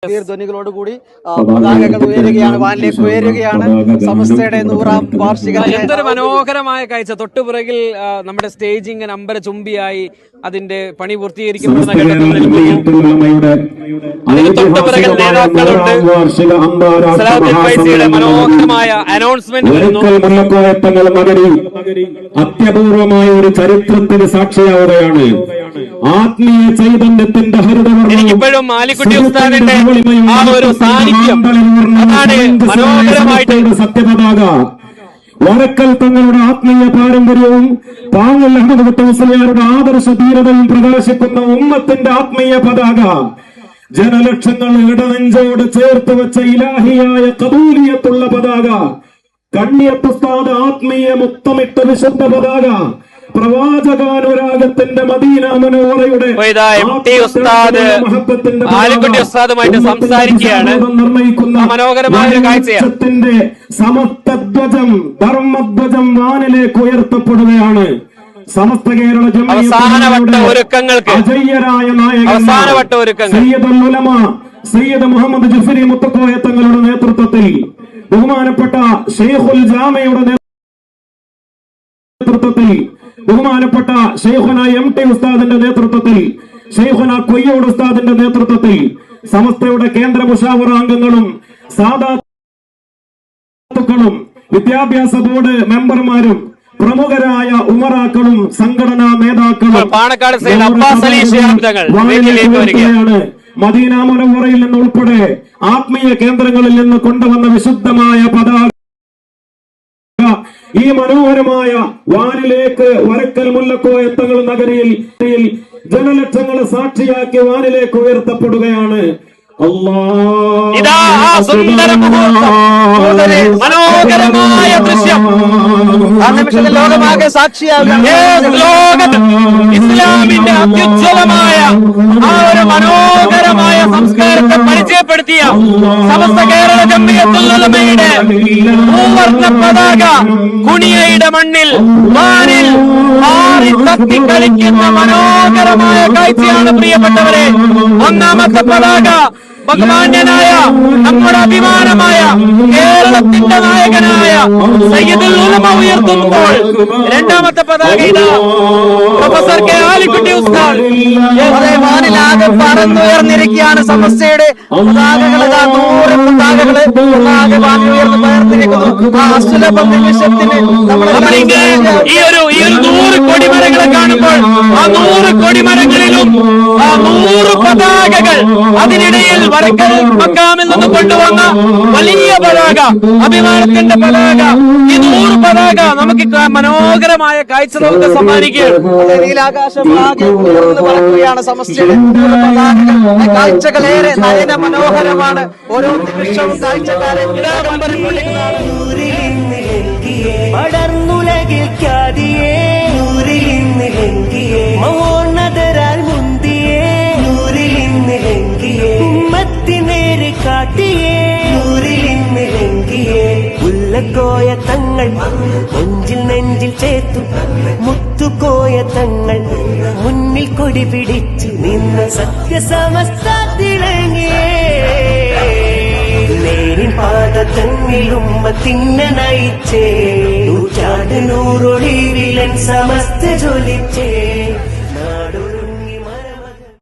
ധ്വനികളോടുകൂടി പതാകകൾ ഉയരുകയാണ്, വാനിലേക്ക് ഉയരുകയാണ്. സമസ്തയുടെ 100ാം വാർഷിക. എന്തൊരു മനോഹരമായ കാഴ്ച! തൊട്ടുപിറകിൽ നമ്മുടെ സ്റ്റേജ് ഇങ്ങനെ അമ്പര ചുംബിയായി അതിന്റെ പണി പൂർത്തീകരിക്കപ്പെടുന്ന തൊട്ടുപിറകിൽ നേതാക്കളുണ്ട്. മനോഹരമായ അനൗൺസ്മെന്റ് വരുന്നു. അത്യപൂർവമായ ഒരു ചരിത്രത്തിന് സാക്ഷിയാവുകയാണ്. ആത്മീയ ചൈതന്യത്തിന്റെ എനിക്കിപ്പോഴും മാലിക്കുട്ടി ഉസ്താദിന്റെ ആ ഒരു സാന്നിധ്യം അതാണ് മനോഹരമായിട്ട്. സത്യപതാക വരക്കൽ തങ്ങളുടെ ആത്മീയ പാരമ്പര്യവും പാങ്ങൽ അഹമ്മദ് മുസ്ലിയാരുടെ ആദർശ ധീരതയും പ്രകാശിക്കുന്ന ഉമ്മത്തിന്റെ ആത്മീയ പതാക ജനലക്ഷങ്ങൾ ഇടനെഞ്ചോട് ചേർത്ത് വെച്ച ഇലാഹിയായ കബൂലിയത്തുള്ള പതാക, കണ്ണിയത്ത് ഉസ്താദ് ആത്മീയ മുത്തമിട്ട വിശുദ്ധ പതാക, പ്രവാചകാനുരാഗത്തിന്റെ മദീന മനോഹരയുടെ ഉസ്താദുമായിട്ട് സംസാരിക്കുകയാണ്. മനോഹരമായ കാഴ്ചയാണ്. സമത്വധ്വജം ധർമ്മധ്വജം വാനിലേക്ക് ഉയർത്തപ്പെടുകയാണ്. സമസ്ത കേരള അവസാനവട്ട ഒരുക്കങ്ങൾക്ക് അജയ്യരായ നായകൻ സയ്യിദുൽ ഉലമ സയ്യിദ് മുഹമ്മദ് ജഫരി മുത്തക്കോയ തങ്ങളുടെ നേതൃത്വത്തിൽ ബഹുമാനപ്പെട്ട ഷെയ്ഖുൽ ജാമയുടെ നേതൃത്വത്തിൽ ബഹുമാനപ്പെട്ട ഷെയ്ഖുന MT ഉസ്താദിന്റെ നേതൃത്വത്തിൽ ഷെയ്ഖുന കൊയ്യോട് ഉസ്താദിന്റെ നേതൃത്വത്തിൽ സമസ്തയുടെ കേന്ദ്ര മുഷാവറ അംഗങ്ങളും സാദാത്തുക്കളും വിദ്യാഭ്യാസ ബോർഡ് മെമ്പർമാരും പ്രമുഖരായ ഉമറാക്കളും സംഘടനാ നേതാക്കളും മദീന മുനവ്വറയിൽ നിന്ന് ഉൾപ്പെടെ ആത്മീയ കേന്ദ്രങ്ങളിൽ നിന്ന് കൊണ്ടുവന്ന വിശുദ്ധമായ പതാക ഈ മനോഹരമായ വാനിലേക്ക് വരക്കൽ മുല്ലക്കോയ തങ്ങൾ നഗരിയിൽ ജനലക്ഷങ്ങളെ സാക്ഷിയാക്കി വാനിലേക്ക് ഉയർത്തപ്പെടുകയാണ്. മനോഹരമായ ദൃശ്യം ലോകമാകെ സാക്ഷിയാകും. ഇസ്ലാമിന്റെ അത്യുജ്വലമായ ആ ഒരു മനോഹരമായ സംസ്കാരത്തെ പരിചയപ്പെടുത്തിയ സമസ്ത കേരള ജംഇയ്യത്തുൽ ഉലമയുടെ മൂവർണ്ണ പതാക കുണിയയുടെ മണ്ണിൽ വാനിൽ മാറി തത്തി കളിക്കുന്ന മനോഹരമായ കാഴ്ചയാണ് പ്രിയപ്പെട്ടവരെ. ഒന്നാമത്തെ പതാക ബഹുമാന്യനായ നമ്മുടെ അഭിമാനമായ കേരളത്തിന്റെ നായകനായ സയ്യിദുൽ ഉലമ ഉയർത്തുമ്പോൾ രണ്ടാമത്തെ പതാക ഇതാ പ്രൊഫസർ കെ ആലിക്കുട്ടി ഉസ്താദ്. വാനിലാകെ പറന്നുയർന്നിരിക്കുകയാണ് സമസ്തയുടെ പതാകകൾ. 100 പതാകകള് വാനിലുയർന്ന് പകർന്നിരിക്കുന്നു. ആ അസുലഭ നിമിഷത്തിന് ഈ ഒരു 100 കൊടിമരങ്ങളെ കാണുമ്പോൾ ആ 100 കൊടിമരങ്ങളിലും ആ 100 പതാകകൾ, അതിനിടയിൽ വരക്കൽ മക്കാമിൽ നിന്ന് കൊണ്ടുവന്ന വലിയ പതാക, അഭിമാനത്തിന്റെ പതാക, ഈ 100 പതാക നമുക്ക് മനോഹരമായ കാഴ്ച നമുക്ക് സമ്മാനിക്കുകയാണ്. നീലാകാശം പറക്കുകയാണ് സമസ്തയുടെ 100 പതാകകൾ. കാഴ്ചകളേറെ നയന മനോഹരമാണ്. ഓരോ നിമിഷവും കാഴ്ചക്കാരെ പടർന്നുലകിൽ ഖ്യാതിയേ നൂറിലിന്ന് ലംഘിയേ മഹോന്നതരാൽ മുന്തിയേ നൂറിലിന്ന് ലംഘിയേ ഉമ്മത്തിനേര് കാട്ടിയേ നൂറിലിന്ന് ലംഘിയേ ഉള്ളക്കോയ തങ്ങൾ നെഞ്ചിൽ നെഞ്ചിൽ ചേർത്തു മുത്തുകോയ തങ്ങൾ മുന്നിൽ കൊടി പിടിച്ചു നിന്ന് സത്യസമസ്ത തിളങ്ങിയേ നേരിൻ പാത തന്നിലുമ്മത്തിന്നെ നയിച്ചേ നൂറ്റാണ്ട് നൂറൊളിവിലൻ സമസ്ത ജ്വലിച്ചേ